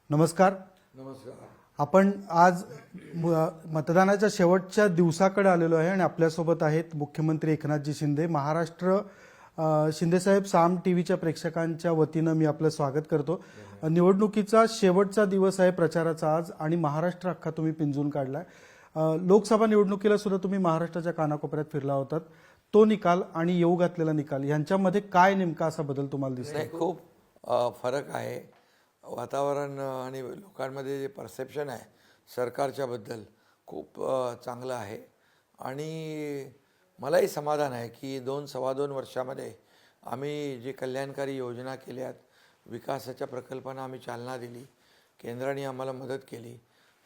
नमस्कार. नमस्कार. आपण आज मतदानाच्या शेवटच्या दिवसाकडे आलेलो आहे आणि आपल्यासोबत आहेत मुख्यमंत्री एकनाथजी शिंदे. महाराष्ट्र शिंदेसाहेब साम टीव्हीच्या प्रेक्षकांच्या वतीनं मी आपलं स्वागत करतो. निवडणुकीचा शेवटचा दिवस आहे प्रचाराचा आज आणि महाराष्ट्र अख्खा तुम्ही पिंजून काढलाय. लोकसभा निवडणुकीला सुद्धा तुम्ही महाराष्ट्राच्या कानाकोपऱ्यात फिरला होतात. तो निकाल आणि येऊ घातलेला निकाल यांच्यामध्ये काय नेमका असा बदल तुम्हाला दिसला? खूप फरक आहे. वातावरण आणि लोकांमध्ये जे परसेप्शन आहे सरकारच्या बद्दल खूप चांगलं आहे आणि मलाही समाधान आहे की 2-2.25 वर्षामध्ये आम्ही जे कल्याणकारी योजना केल्यात, विकासाच्या प्रकल्पांना आम्ही चालना दिली, केंद्राने आम्हाला मदत केली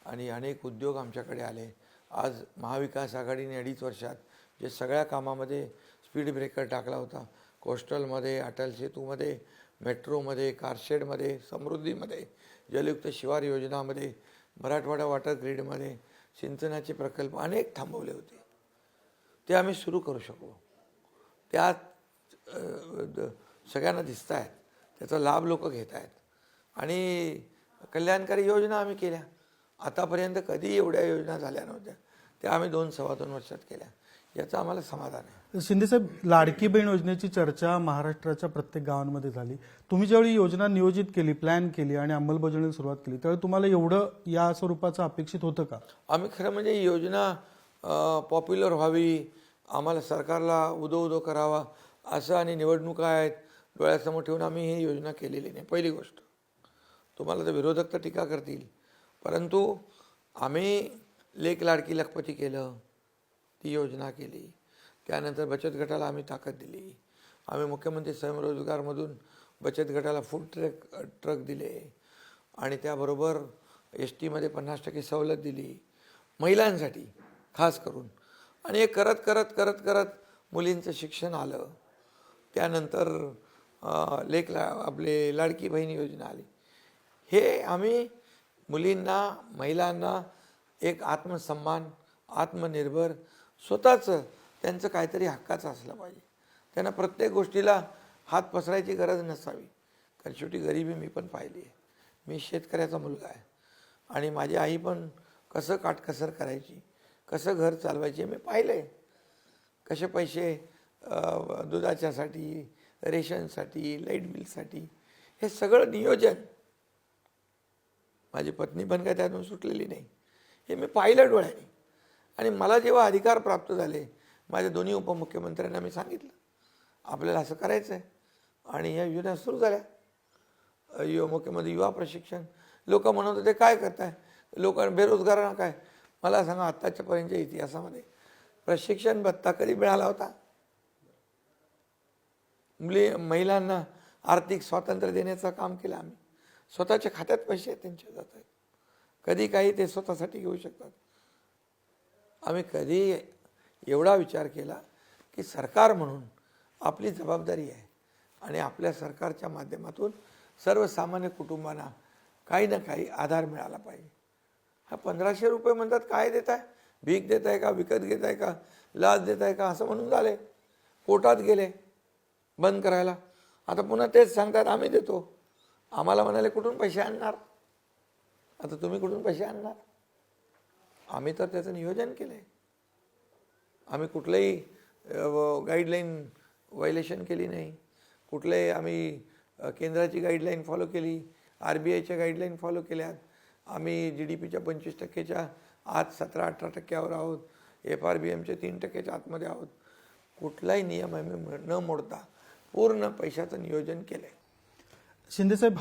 आणि अनेक उद्योग आमच्याकडे आले. आज महाविकास आघाडीने 2.5 वर्षात जे सगळ्या कामामध्ये स्पीड ब्रेकर टाकला होता, कोस्टलमध्ये, अटल सेतूमध्ये, मेट्रोमध्ये, कारशेडमध्ये, समृद्धीमध्ये, जलयुक्त शिवार योजनामध्ये, मराठवाडा वॉटर ग्रीडमध्ये सिंचनाचे प्रकल्प अनेक थांबवले होते. ते आम्ही सुरू करू शकलो. त्यात सगळ्यांना दिसत आहेत, त्याचा लाभ लोक घेत आहेत आणि कल्याणकारी योजना आम्ही केल्या. आतापर्यंत कधी एवढ्या योजना झाल्या नव्हत्या, त्या आम्ही 2-2.25 वर्षात केल्या. याचं आम्हाला समाधान आहे. शिंदेसाहेब, लाडकी बहीण योजनेची चर्चा महाराष्ट्राच्या प्रत्येक गावांमध्ये झाली. तुम्ही ज्यावेळी योजना नियोजित केली, प्लॅन केली आणि अंमलबजावणीला सुरुवात केली त्यावेळी तुम्हाला एवढं या स्वरूपाचं अपेक्षित होतं का? आम्ही खरं म्हणजे ही योजना पॉप्युलर व्हावी, आम्हाला सरकारला उदो करावा असं आणि निवडणुका आहेत डोळ्यासमोर ठेवून आम्ही ही योजना केलेली नाही. पहिली गोष्ट, तुम्हाला तर विरोधक तर टीका करतील, परंतु आम्ही लेक लाडकी लखपती केलं, ती योजना केली. त्यानंतर बचत गटाला आम्ही ताकद दिली. आम्ही मुख्यमंत्री स्वयंरोजगारमधून बचत गटाला फूड ट्रक दिले आणि त्याबरोबर STमध्ये 50% सवलत दिली महिलांसाठी खास करून. आणि हे करत करत करत करत मुलींचं शिक्षण आलं. त्यानंतर आपले लाडकी बहीण योजना आली. हे आम्ही मुलींना, महिलांना एक आत्मसन्मान, आत्मनिर्भर, स्वतःचं त्यांचं काहीतरी हक्काचं असलं पाहिजे. त्यांना प्रत्येक गोष्टीला हात पसरायची गरज नसावी. कारण शेवटी गरिबी मी पण पाहिली आहे. मी शेतकऱ्याचा मुलगा आहे आणि माझी आई पण कसं काटकसर करायची, कसं घर चालवायचे मी पाहिलं आहे. कसे पैसे दुधाच्यासाठी, रेशनसाठी, लाईट बिलसाठी, हे सगळं नियोजन. माझी पत्नी पण काय त्यातून सुटलेली नाही. हे मी पाहिलं डोळ्याने. आणि मला जेव्हा अधिकार प्राप्त झाले, माझ्या दोन्ही उपमुख्यमंत्र्यांना मी सांगितलं आपल्याला असं करायचं आहे आणि या योजना सुरू झाल्या. मुख्यमंत्री युवा प्रशिक्षण. लोक म्हणत होते काय करताय, लोक बेरोजगारांना काय. मला सांगा, आत्ताच्यापर्यंतच्या इतिहासामध्ये प्रशिक्षण भत्ता कधी मिळाला होता? महिलांना आर्थिक स्वातंत्र्य देण्याचं काम केलं आम्ही. स्वतःच्या खात्यात पैसे त्यांचे जात आहेत, कधी काही ते स्वतःसाठी घेऊ शकतात. आम्ही कधी एवढा विचार केला की सरकार म्हणून आपली जबाबदारी आहे आणि आपल्या सरकारच्या माध्यमातून सर्वसामान्य कुटुंबांना काही ना काही आधार मिळाला पाहिजे. हा 1500 रुपये म्हणतात, काय देत आहे, भीक देत आहे का, विकत घेत आहे का, लाच देत आहे का, असं म्हणून झाले. कोर्टात गेले बंद करायला. आता पुन्हा तेच सांगतात आम्ही देतो. आम्हाला म्हणाले कुठून पैसे आणणार. आता तुम्ही कुठून पैसे आणणार? आम्ही तर त्याचं नियोजन केलं आहे. आम्ही कुठलंही गाईडलाईन व्हायलेशन केली नाही. कुठलंही आम्ही केंद्राची गाईडलाईन फॉलो केली, RBIच्या गाईडलाईन फॉलो केल्यात. आम्ही GDPच्या 25%च्या आत 17-18% आहोत. FRBMच्या 3%च्या आतमध्ये आहोत. कुठलाही नियम आम्ही न मोडता पूर्ण पैशाचं नियोजन केलं आहे. शिंदेसाहेब,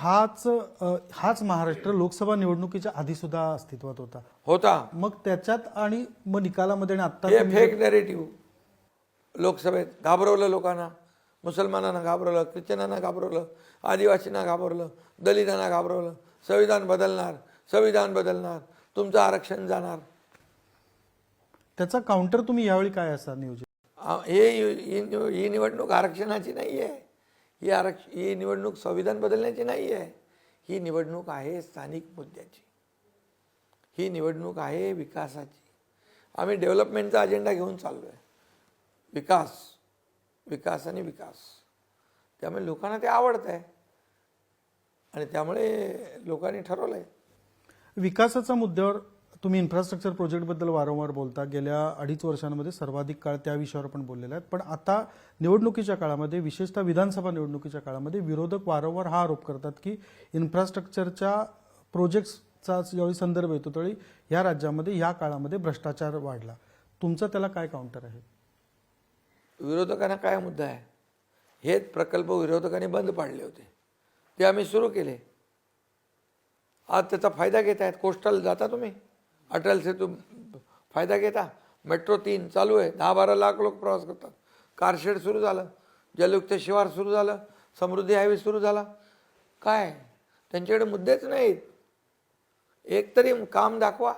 हाच महाराष्ट्र लोकसभा निवडणुकीच्या आधी सुद्धा अस्तित्वात होता. मग त्याच्यात आणि मग निकालामध्ये आता हे फेक नॅरेटिव्ह लोकसभेत घाबरवलं लोकांना. मुसलमानांना घाबरवलं, ख्रिश्चनांना घाबरवलं, आदिवासींना घाबरवलं, दलितांना घाबरवलं. संविधान बदलणार, तुमचं आरक्षण जाणार. त्याचा काउंटर तुम्ही यावेळी काय असा नियोजन? ही निवडणूक आरक्षणाची नाही आहे. ही निवडणूक संविधान बदलण्याची नाही आहे. ही निवडणूक आहे स्थानिक मुद्द्याची. ही निवडणूक आहे विकासाची. आम्ही डेव्हलपमेंटचा अजेंडा घेऊन चाललो आहे. विकास आणि विकास. त्यामुळे लोकांना ते आवडतं आहे. आणि त्यामुळे लोकांनी ठरवलं आहे. विकासाच्या मुद्द्यावर तुम्ही इन्फ्रास्ट्रक्चर प्रोजेक्टबद्दल वारंवार बोलता. गेल्या 2.5 वर्षांमध्ये सर्वाधिक काळ त्या विषयावर पण बोललेला आहेत. पण आता निवडणुकीच्या काळामध्ये, विशेषतः विधानसभा निवडणुकीच्या काळामध्ये विरोधक वारंवार हा आरोप करतात की इन्फ्रास्ट्रक्चरच्या प्रोजेक्ट्सचा ज्यावेळी संदर्भ येतो त्यावेळी या राज्यामध्ये या काळामध्ये भ्रष्टाचार वाढला. तुमचा त्याला काय काउंटर आहे? विरोधकांना काय मुद्दा आहे? हेच प्रकल्प विरोधकांनी बंद पाडले होते, ते आम्ही सुरू केले. आज त्याचा फायदा घेत आहेत. कोस्टल जाता तुम्ही, अटल सेतू फायदा घेता. मेट्रो 3 चालू आहे, 10-12 लाख लोक प्रवास करतात. कारशेड सुरू झालं, जलयुक्त शिवार सुरू झालं, समृद्धी हायवे सुरू झाला. काय त्यांच्याकडे मुद्देच नाहीत. एक तरी काम दाखवा.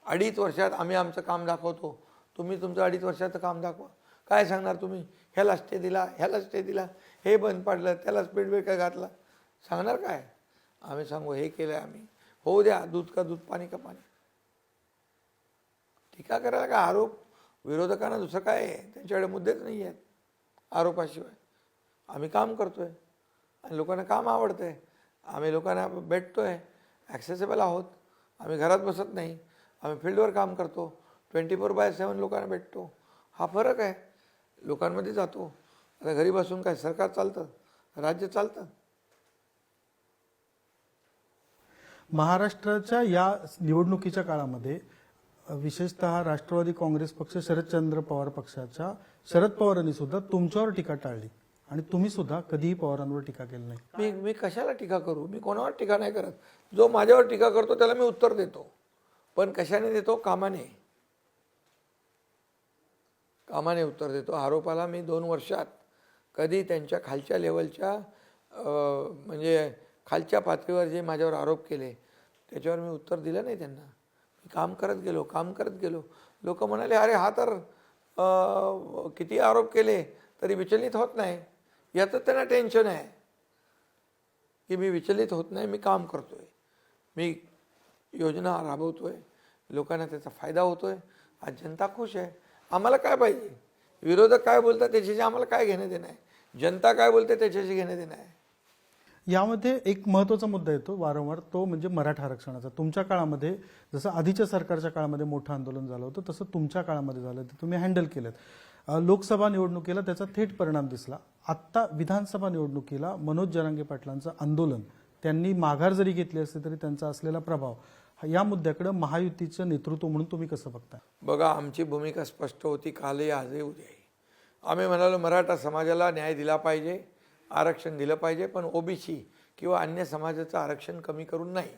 2.5 वर्षात आम्ही आमचं काम दाखवतो, तुम्ही तुमचं 2.5 वर्षाचं काम दाखवा. काय सांगणार तुम्ही? ह्याला स्टे दिला, ह्याला स्टे दिला, हे बंद पाडलं, त्याला स्पीड ब्रेकर घातला. सांगणार काय? आम्ही सांगू हे केलं आम्ही, होऊ द्या, दूध का दूध, पाणी का पाणी. टीका करायला काय? आरोप विरोधकांना दुसरं काय आहे? त्यांच्याकडे मुद्देच नाही आहेत आरोपाशिवाय. आम्ही काम करतोय आणि लोकांना काम आवडतंय. आम्ही लोकांना भेटतोय, ॲक्सेसेबल आहोत. आम्ही घरात बसत नाही, आम्ही फील्डवर काम करतो. 24/7 लोकांना भेटतो. हा फरक आहे. लोकांमध्ये जातो. आता घरी बसून काय सरकार चालतं? राज्य चालतं? महाराष्ट्राच्या या निवडणुकीच्या काळामध्ये विशेषतः राष्ट्रवादी काँग्रेस पक्ष, शरदचंद्र पवार पक्षाच्या शरद पवारांनी सुद्धा तुमच्यावर टीका टाळली आणि तुम्ही सुद्धा कधीही पवारांवर टीका केली नाही. मी कशाला टीका करू? मी कोणावर टीका नाही करत. जो माझ्यावर टीका करतो त्याला मी उत्तर देतो. पण कशाने देतो? कामाने. कामाने उत्तर देतो. आरोपाला मी 2 वर्षात कधी त्यांच्या खालच्या लेवलच्या म्हणजे खालच्या पातळीवर जे माझ्यावर आरोप केले त्याच्यावर मी उत्तर दिलं नाही त्यांना. मी काम करत गेलो. लोक म्हणाले, अरे हा तर किती आरोप केले तरी विचलित होत नाही. याचं त्यांना टेन्शन आहे की मी विचलित होत नाही, मी काम करतोय, मी योजना राबवतोय, लोकांना त्याचा फायदा होतोय. आज जनता खुश आहे. आम्हाला काय पाहिजे? विरोधक काय बोलतात त्याच्याशी आम्हाला काय घेणं देणं आहे? जनता काय बोलते त्याच्याशी घेणं देणं आहे. यामध्ये एक महत्त्वाचा मुद्दा येतो वारंवार, तो म्हणजे मराठा आरक्षणाचा. तुमच्या काळामध्ये जसं आधीच्या सरकारच्या काळामध्ये मोठं आंदोलन झालं होतं तसं तुमच्या काळामध्ये झालं, ते तुम्ही हँडल केलं. लोकसभा निवडणुकीला त्याचा थेट परिणाम दिसला. आत्ता विधानसभा निवडणुकीला मनोज जरांगे पाटलांचं आंदोलन, त्यांनी माघार जरी घेतली असली तरी त्यांचा असलेला प्रभाव, या मुद्द्याकडे महायुतीचं नेतृत्व म्हणून तुम्ही कसं बघता? बघा, आमची भूमिका स्पष्ट होती कालही, आजही, उद्याही. आम्ही म्हणालो मराठा समाजाला न्याय दिला पाहिजे, आरक्षण दिलं पाहिजे, पण ओबीसी किंवा अन्य समाजाचं आरक्षण कमी करून नाही.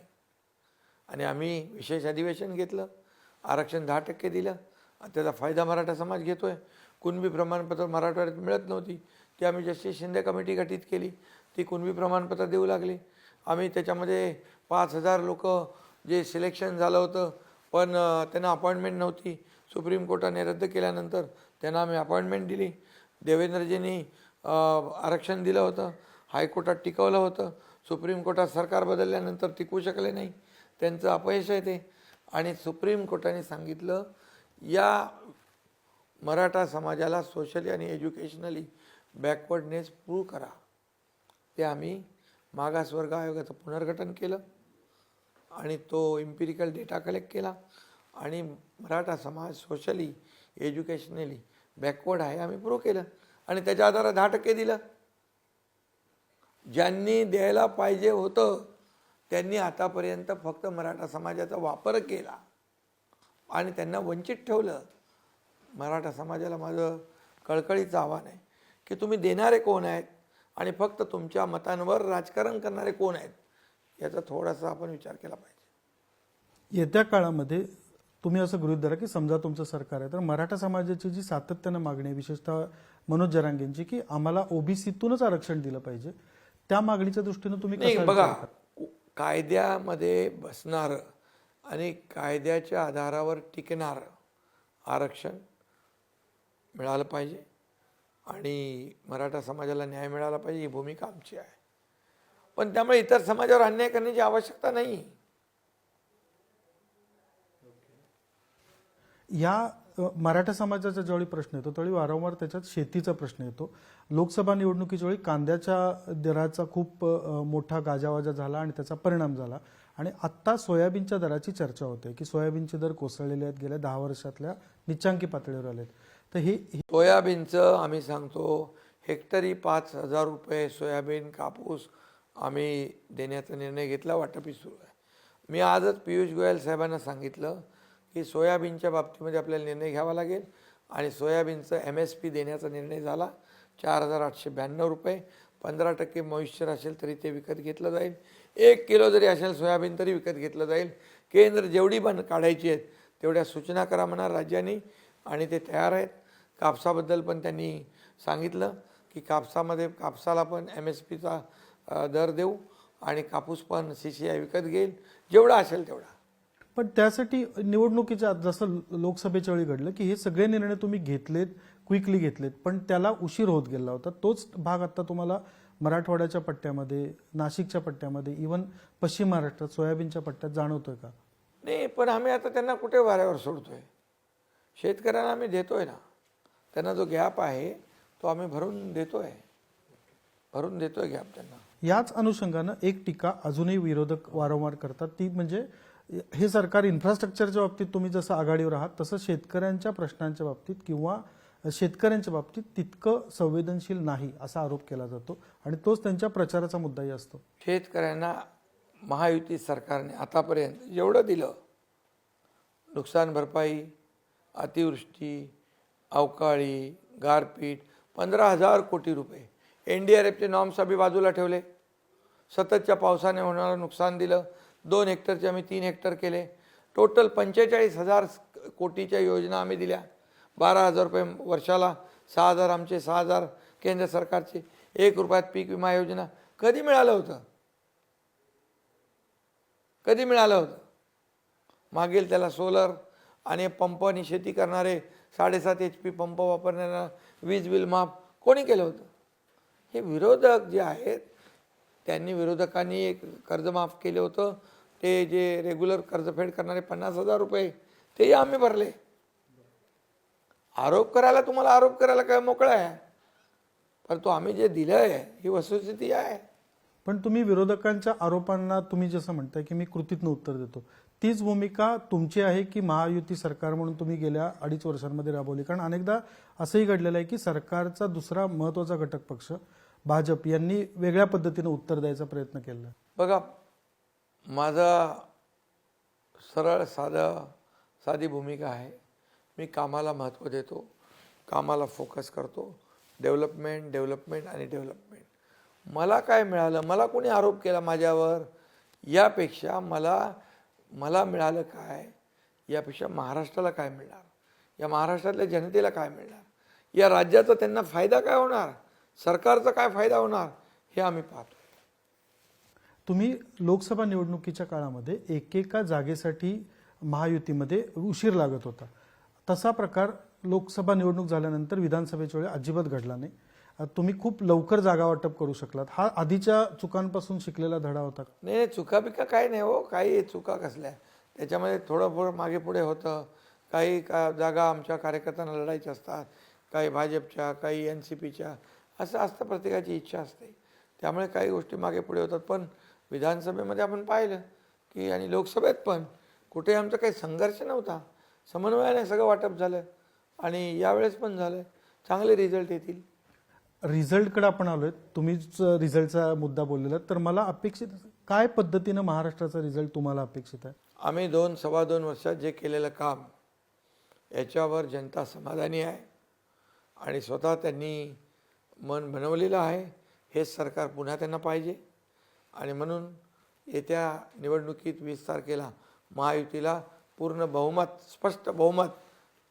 आणि आम्ही विशेष अधिवेशन घेतलं, आरक्षण 10% दिलं. त्याचा फायदा मराठा समाज घेतोय. कुणबी प्रमाणपत्र मराठवाड्यात मिळत नव्हती, ती आम्ही जस्टिस शिंदे कमिटी गठीत केली, ती कुणबी प्रमाणपत्र देऊ लागली. आम्ही त्याच्यामध्ये 5,000 लोक जे सिलेक्शन झालं होतं पण त्यांना अपॉइंटमेंट नव्हती, सुप्रीम कोर्टाने रद्द केल्यानंतर त्यांना आम्ही अपॉइंटमेंट दिली. देवेंद्रजींनी आरक्षण दिलं होतं, हायकोर्टात टिकवलं होतं, सुप्रीम कोर्टात सरकार बदलल्यानंतर टिकवू शकले नाही, त्यांचं अपयश आहे ते. आणि सुप्रीम कोर्टाने सांगितलं या मराठा समाजाला सोशली आणि एज्युकेशनली बॅकवर्डनेस प्रूव्ह करा. ते आम्ही मागासवर्ग आयोगाचं पुनर्गठन केलं आणि तो इम्पिरिकल डेटा कलेक्ट केला आणि मराठा समाज सोशली एज्युकेशनली बॅकवर्ड आहे आम्ही प्रूव्ह केलं आणि त्याच्या आधारे 10% दिलं. ज्यांनी द्यायला पाहिजे होतं त्यांनी आतापर्यंत फक्त मराठा समाजाचा वापर केला आणि त्यांना वंचित ठेवलं. मराठा समाजाला माझं कळकळीचं आव्हान आहे की तुम्ही देणारे कोण आहेत आणि फक्त तुमच्या मतांवर राजकारण करणारे कोण आहेत, याचा थोडासा आपण विचार केला पाहिजे. येत्या काळामध्ये तुम्ही असं गृहीत धरा की समजा तुमचं सरकार आहे तर मराठा समाजाची जी सातत्यानं मागणी आहे, विशेषतः मनोज जरांगेंची, की आम्हाला ओबीसीतूनच आरक्षण दिलं पाहिजे, त्या मागणीच्या दृष्टीनं तुम्ही नाही, कसा बघा, विचार करता? कायद्यामध्ये बसणारं आणि कायद्याच्या आधारावर टिकणारं आरक्षण मिळालं पाहिजे आणि मराठा समाजाला न्याय मिळाला पाहिजे, ही भूमिका आमची आहे. पण त्यामुळे इतर समाजावर अन्याय करण्याची आवश्यकता नाही. या मराठा समाजाचा ज्यावेळी प्रश्न येतो त्यावेळी वारंवार त्याच्यात शेतीचा प्रश्न येतो. लोकसभा निवडणुकीच्या वेळी कांद्याच्या दराचा खूप मोठा गाजावाजा झाला आणि त्याचा परिणाम झाला. आणि आत्ता सोयाबीनच्या दराची चर्चा होते की सोयाबीनचे दर कोसळलेले आहेत, गेल्या 10 वर्षातल्या निच्चांकी पातळीवर आलेत. तर हे सोयाबीनचं आम्ही सांगतो हेक्टरी 5,000 रुपये सोयाबीन कापूस आम्ही देण्याचा निर्णय घेतला, वाटपी सुरू आहे. मी आजच पियुष गोयल साहेबांना सांगितलं की सोयाबीनच्या बाबतीमध्ये आपल्याला निर्णय घ्यावा लागेल आणि सोयाबीनचं MSP देण्याचा निर्णय झाला 4,892 रुपये. 15% मॉइश्चर असेल तरी ते विकत घेतलं जाईल. 1 किलो जरी असेल सोयाबीन तरी विकत घेतलं जाईल. केंद्र जेवढी पण काढायची आहेत तेवढ्या सूचना करा म्हणा राज्यांनी आणि ते तयार आहेत. कापसाबद्दल पण त्यांनी सांगितलं की कापसाला पण MSPचा दर देऊ आणि कापूस पण CCI विकत घेईल जेवढा असेल तेवढा. पण त्यासाठी निवडणुकीच्या जसं लोकसभेच्या वेळी घडलं की हे सगळे निर्णय तुम्ही घेतलेत, क्विकली घेतलेत, पण त्याला उशीर होत गेला होता. तोच भाग आता तुम्हाला मराठवाड्याच्या पट्ट्यामध्ये, नाशिकच्या पट्ट्यामध्ये, इव्हन पश्चिम महाराष्ट्रात सोयाबीनच्या पट्ट्यात जाणवतोय का? नाही, पण आम्ही आता त्यांना कुठे वाऱ्यावर सोडतोय. शेतकऱ्यांना आम्ही देतोय ना. त्यांना जो गॅप आहे तो आम्ही भरून देतोय गॅप त्यांना. याच अनुषंगानं एक टीका अजूनही विरोधक वारंवार करतात, ती म्हणजे हे सरकार इन्फ्रास्ट्रक्चरच्या बाबतीत तुम्ही जसं आघाडीवर आहात तसं शेतकऱ्यांच्या प्रश्नांच्या बाबतीत किंवा शेतकऱ्यांच्या बाबतीत तितकं संवेदनशील नाही असा आरोप केला जातो आणि तोच त्यांच्या प्रचाराचा मुद्दाही असतो. शेतकऱ्यांना महायुती सरकारने आतापर्यंत जेवढं दिलं, नुकसान भरपाई, अतिवृष्टी, अवकाळी, गारपीट, 15,000 कोटी रुपये. NDRFचे नॉर्म्स आम्ही बाजूला ठेवले. सततच्या पावसाने होणारं नुकसान दिलं. 2 हेक्टरचे आम्ही 3 हेक्टर केले. टोटल 45,000 कोटीच्या योजना आम्ही दिल्या. 12,000 रुपये वर्षाला, 6,000 आमचे, 6,000 केंद्र सरकारचे. 1 रुपयात पीक विमा योजना कधी मिळालं होतं? मागेल त्याला सोलर आणि पंपाने शेती करणारे 7.5 HP पंप वापरणाऱ्यांना वीज बिल माफ कोणी केलं होतं? हे विरोधक जे आहेत त्यांनी, विरोधकांनी एक कर्ज माफ केलं होतं. ते जे रेग्युलर कर्जफेड करणारे 50,000 रुपये तेही आम्ही भरले. तुम्हाला आरोप करायला काय मोकळा आहे, परंतु आम्ही जे दिलं आहे ही वस्तुस्थिती आहे. पण तुम्ही विरोधकांच्या आरोपांना तुम्ही जसं म्हणताय की मी कृतीतनं उत्तर देतो, तीच भूमिका तुमची आहे की महायुती सरकार म्हणून तुम्ही गेल्या 2.5 वर्षांमध्ये राबवली? कारण अनेकदा असंही घडलेलं आहे की सरकारचा दुसरा महत्त्वाचा घटक पक्ष भाजप यांनी वेगळ्या पद्धतीनं उत्तर द्यायचा प्रयत्न केला. बघा, माझा सरळ साधी भूमिका आहे. मी कामाला महत्त्व देतो, कामाला फोकस करतो. डेव्हलपमेंट आणि डेव्हलपमेंट. मला काय मिळालं, मला कोणी आरोप केला माझ्यावर, यापेक्षा मला मिळालं काय, यापेक्षा महाराष्ट्राला काय मिळणार, या महाराष्ट्रातल्या जनतेला काय मिळणार, या राज्याचा त्यांना फायदा काय होणार, सरकारचा काय फायदा होणार, हे आम्ही पाहतो. तुम्ही लोकसभा निवडणुकीच्या काळामध्ये एकेका जागेसाठी महायुतीमध्ये उशीर लागत होता. तसा प्रकार लोकसभा निवडणूक झाल्यानंतर विधानसभेच्या वेळी अजिबात घडला नाही. तुम्ही खूप लवकर जागा वाटप करू शकलात. हा आधीच्या चुकांपासून शिकलेला धडा होता? नाही, चुका काय नाही हो, काही चुका कसल्या. त्याच्यामध्ये थोडं मागे पुढे होतं. काही जागा आमच्या कार्यकर्त्यांना लढायच्या असतात, काही भाजपच्या, काही NCPच्या, असं असतं. प्रत्येकाची इच्छा असते, त्यामुळे काही गोष्टी मागे पुढे होतात. पण विधानसभेमध्ये आपण पाहिलं की आणि लोकसभेत पण कुठे आमचा काही संघर्ष नव्हता. समन्वयाने सगळं वाटप झालं आणि यावेळेस पण झालं. चांगले रिझल्ट येतील. रिझल्टकडे आपण आलोय. तुम्हीच रिझल्टचा मुद्दा बोललेला, तर मला अपेक्षित काय पद्धतीनं महाराष्ट्राचा रिझल्ट तुम्हाला अपेक्षित आहे? आम्ही 2-2.25 वर्षात जे केलेलं काम, याच्यावर जनता समाधानी आहे आणि स्वतः त्यांनी मन बनवलेलं आहे. हेच सरकार पुन्हा त्यांना पाहिजे आणि म्हणून येत्या निवडणुकीत 20 तारखेला महायुतीला पूर्ण बहुमत, स्पष्ट बहुमत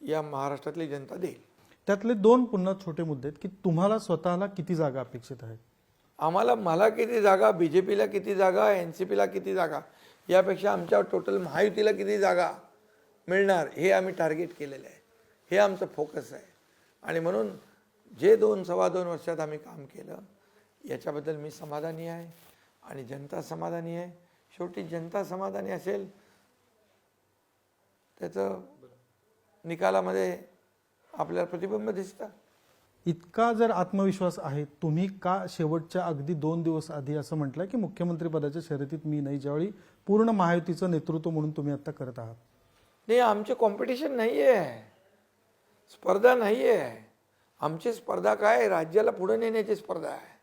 या महाराष्ट्रातली जनता देईल. त्यातले 2 पुन्हा छोटे मुद्दे आहेत की तुम्हाला स्वतःला किती जागा अपेक्षित आहेत? मला किती जागा, BJPला किती जागा, NCPला किती जागा, यापेक्षा आमच्या टोटल महायुतीला किती जागा मिळणार हे आम्ही टार्गेट केलेलं आहे. हे आमचं फोकस आहे आणि म्हणून जे 2-2.25 वर्षात आम्ही काम केलं याच्याबद्दल मी समाधानी आहे आणि जनता समाधानी आहे. शेवटी जनता समाधानी असेल त्याचं निकालामध्ये आपल्याला प्रतिबिंब दिसतं. इतका जर आत्मविश्वास आहे, तुम्ही का शेवटच्या अगदी 2 दिवस आधी असं म्हटलं की मुख्यमंत्री पदाच्या शर्यतीत मी नाही, ज्यावेळी पूर्ण महायुतीचं नेतृत्व म्हणून तुम्ही आता करत आहात? नाही, आमचे कॉम्पिटिशन नाही आहे, स्पर्धा नाही आहे. आमची स्पर्धा काय, राज्याला पुढे नेण्याची स्पर्धा आहे.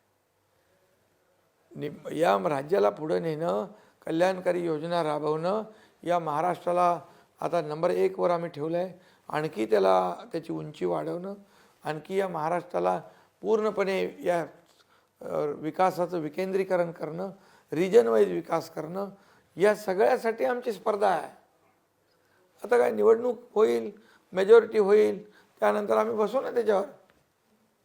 या राज्याला पुढे नेणं, कल्याणकारी योजना राबवणं, या महाराष्ट्राला आता नंबर 1 वर आम्ही ठेवलं आहे. आणखी त्याची उंची वाढवणं, आणखी या महाराष्ट्राला पूर्णपणे या विकासाचं विकेंद्रीकरण करणं, रिजन वाईज विकास करणं, या सगळ्यासाठी आमची स्पर्धा आहे. आता काय निवडणूक होईल, मेजॉरिटी होईल, त्यानंतर आम्ही बसू ना त्याच्यावर.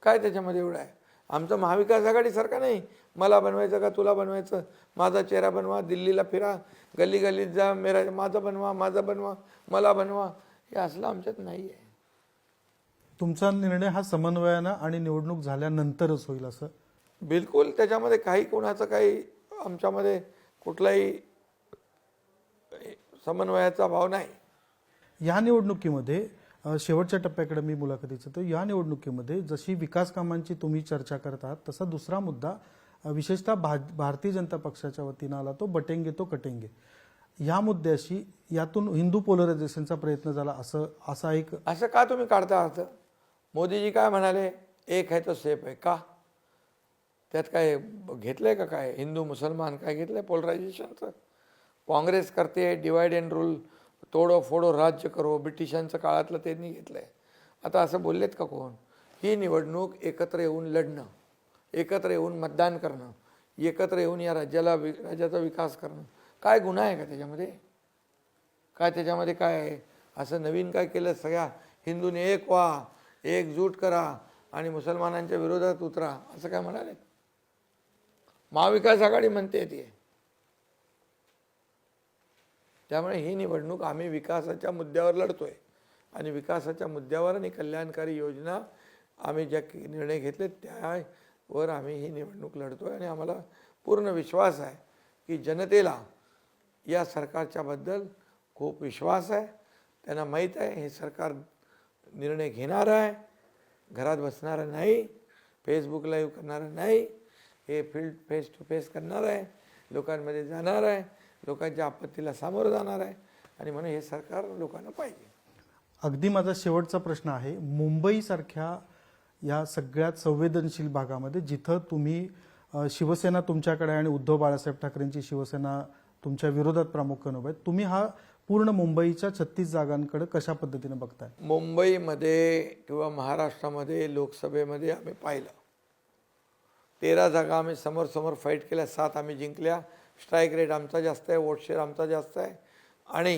काय त्याच्यामध्ये एवढं आहे? आमचं महाविकास आघाडीसारखं नाही, मला बनवायचं का तुला बनवायचं, माझा चेहरा बनवा, दिल्लीला फिरा, गल्ली गल्लीत जा, माझा बनवा, मला बनवा, हे असलं आमच्यात नाही आहे. तुमचा निर्णय हा समन्वयानं आणि निवडणूक झाल्यानंतरच होईल असं? बिलकुल. त्याच्यामध्ये कोणाचं काही आमच्यामध्ये कुठलाही समन्वयाचा भाव नाही. या निवडणुकीमध्ये शेवटच्या टप्प्याकडे मी मुलाखतीचं, तर या निवडणुकीमध्ये जशी विकास कामांची तुम्ही चर्चा करत आहात, तसा दुसरा मुद्दा विशेषतः भारतीय जनता पक्षाच्या वतीनं आला, तो बटेंगे तो कटेंगे. या मुद्द्याशी यातून हिंदू पोलरायझेशनचा प्रयत्न झाला असा एक. असं का तुम्ही काढता अर्थ? मोदीजी काय म्हणाले, एक है तो सेफ है का? त्यात काय घेतलंय का? काय हिंदू मुसलमान काय घेतलंय पोलरायझेशनचं? काँग्रेस करते डिवाइड अँड रूल, तोडो फोडो राज्य करो, ब्रिटिशांचं काळातलं त्यांनी घेतलंय. आता असं बोललेत का कोण? ही निवडणूक एकत्र येऊन लढणं, एकत्र येऊन मतदान करणं, एकत्र येऊन या राज्याचा विकास करणं, काय गुन्हा आहे का त्याच्यामध्ये? काय त्याच्यामध्ये काय आहे? असं नवीन काय केलं? सगळ्या हिंदूने एक व्हा, एकजूट करा आणि मुसलमानांच्या विरोधात उतरा, असं काय म्हणाले? महाविकास आघाडी म्हणते ती. त्यामुळे ही निवडणूक आम्ही विकासाच्या मुद्द्यावर लढतोय आणि विकासाच्या मुद्द्यावर आणि कल्याणकारी योजना आम्ही ज्या निर्णय घेतले त्यावर आम्ही ही निवडणूक लढतोय. आणि आम्हाला पूर्ण विश्वास आहे की जनतेला या सरकारच्या बद्दल खूप विश्वास आहे. त्यांना माहीत आहे हे सरकार निर्णय घेणार आहे, घरात बसणारं नाही, फेसबुक लाईव्ह करणारं नाही, हे फील्ड फेस टू फेस करणार आहे, लोकांमध्ये जाणार आहे, लोकांच्या आपत्तीला सामोरं जाणार आहे. आणि म्हणून हे सरकार लोकांना पाहिजे. अगदी माझा शेवटचा प्रश्न आहे, मुंबईसारख्या या सगळ्यात संवेदनशील भागामध्ये जिथं तुम्ही शिवसेना तुमच्याकडे आणि उद्धव बाळासाहेब ठाकरेंची शिवसेना तुमच्या विरोधात प्रामुख्याने उभे आहेत, तुम्ही हा पूर्ण मुंबईच्या 36 जागांकडे कशा पद्धतीने बघताय? मुंबईमध्ये किंवा महाराष्ट्रामध्ये लोकसभेमध्ये आम्ही पाहिलं 13 जागा आम्ही समोर फाईट केल्या, 7 आम्ही जिंकल्या. स्ट्राईक रेट आमचा जास्त आहे, वोट शेअर आमचा जास्त आहे. आणि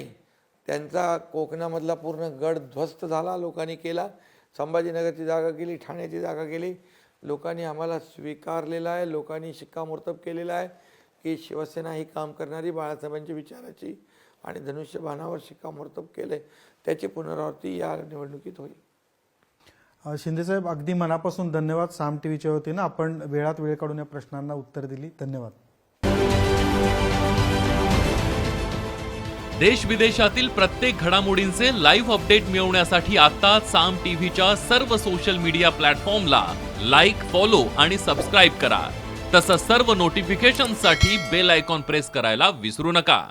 त्यांचा कोकणामधला पूर्ण गड ध्वस्त झाला, लोकांनी केला. संभाजीनगरची जागा गेली, ठाण्याची जागा गेली. लोकांनी आम्हाला स्वीकारलेलं आहे, लोकांनी शिक्कामोर्तब केलेला आहे की शिवसेना ही काम करणारी, बाळासाहेबांच्या विचाराची आणि धनुष्यबाणावर शिक्कामोर्तब केले. त्याची पुनरावृत्ती या निवडणुकीत होईल. शिंदेसाहेब, अगदी मनापासून धन्यवाद. साम टीव्हीच्या वतीनं आपण वेळात वेळ काढून या प्रश्नांना उत्तर दिली. धन्यवाद. देश विदेशातील प्रत्येक घडामोडींचे लाईव्ह अपडेट मिळवण्यासाठी आता साम टीव्हीच्या सर्व सोशल मीडिया प्लॅटफॉर्मला लाईक, फॉलो आणि सबस्क्राईब करा. तसंच सर्व नोटिफिकेशनसाठी बेल आयकॉन प्रेस करायला विसरू नका.